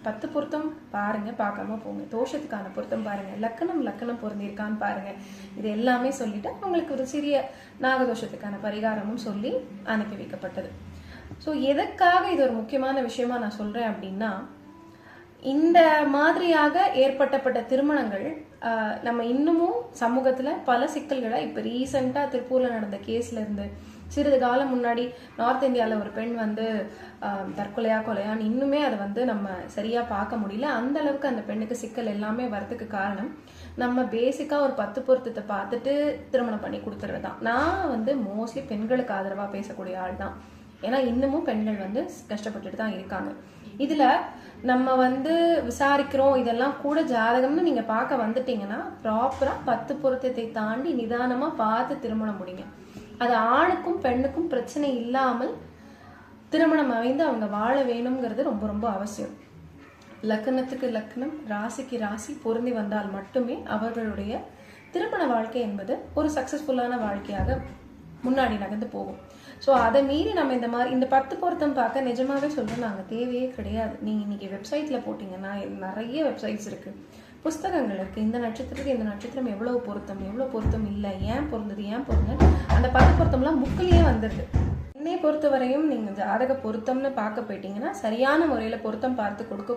10 பொருத்தம் பாருங்க, பார்க்காம போங்க. தோஷத்துக்கான பொருத்தம் பாருங்க, லக்கணம் பொருந்திருக்கான்னு பாருங்க. இது எல்லாமே சொல்லிட்டு அவங்களுக்கு ஒரு சிறிய நாகதோஷத்துக்கான பரிகாரமும் சொல்லி அனுப்பி வைக்கப்பட்டது. ஸோ எதற்காக இது ஒரு முக்கியமான விஷயமா நான் சொல்றேன் அப்படின்னா, இந்த மாதிரியாக ஏற்பட்டப்பட்ட திருமணங்கள் நம்ம இன்னமும் சமூகத்துல பல சிக்கல்களை இப்ப ரீசெண்டா திருப்பூர்ல நடந்த கேஸ்ல இருந்து சிறிது காலம் முன்னாடி நார்த் இந்தியாவில் ஒரு பெண் வந்து தற்கொலையா கொலையான்னு இன்னுமே அதை வந்து நம்ம சரியா பார்க்க முடியல. அந்த அளவுக்கு அந்த பெண்ணுக்கு சிக்கல் எல்லாமே வரதுக்கு காரணம் நம்ம பேசிக்கா ஒரு 10 பொருத்தத்தை பார்த்துட்டு திருமணம் பண்ணி கொடுத்துறது தான். நான் வந்து மோஸ்ட்லி பெண்களுக்கு ஆதரவா பேசக்கூடிய ஆள் தான். ஏன்னா இன்னமும் பெண்கள் வந்து கஷ்டப்பட்டுட்டு தான் இருக்காங்க. இதுல நம்ம வந்து விசாரிக்கிறோம், இதெல்லாம் கூட ஜாதகம்னு நீங்க பார்க்க வந்துட்டீங்கன்னா ப்ராப்பரா 10 பொருத்தத்தை தாண்டி நிதானமா பார்த்து திருமணம் முடிங்க. அது ஆணுக்கும் பெண்ணுக்கும் பிரச்சனை இல்லாமல் திருமணம் அமைந்து அவங்க வாழ வேணுங்கிறது ரொம்ப ரொம்ப அவசியம். லக்னத்துக்கு லக்னம், ராசிக்கு ராசி பொருந்தி வந்தால் மட்டுமே அவர்களுடைய திருமண வாழ்க்கை என்பது ஒரு சக்சஸ்ஃபுல்லான வாழ்க்கையாக முன்னாடி நகர்ந்து போகும். ஸோ அதை மீறி நம்ம இந்த 10 பொருத்தம் பார்க்க நிஜமாவே சொல்றோம், நாங்கள் தேவையே கிடையாது. நீங்க இன்னைக்கு வெப்சைட்ல போட்டீங்கன்னா நிறைய வெப்சைட்ஸ் இருக்கு, புஸ்தகங்கள் இருக்கு. இந்த நட்சத்திரத்துக்கு இந்த நட்சத்திரம் எவ்வளவு பொருத்தம் இல்லை, ஏன் பொருந்தது அந்த 10 பொருத்தம்லாம் புக்கிலேயே வந்துருது. என்னை பொறுத்தவரையும் நீங்க ஜாதக பொருத்தம்னு பார்க்க போயிட்டீங்கன்னா சரியான முறையில பொருத்தம் பார்த்து கொடுக்க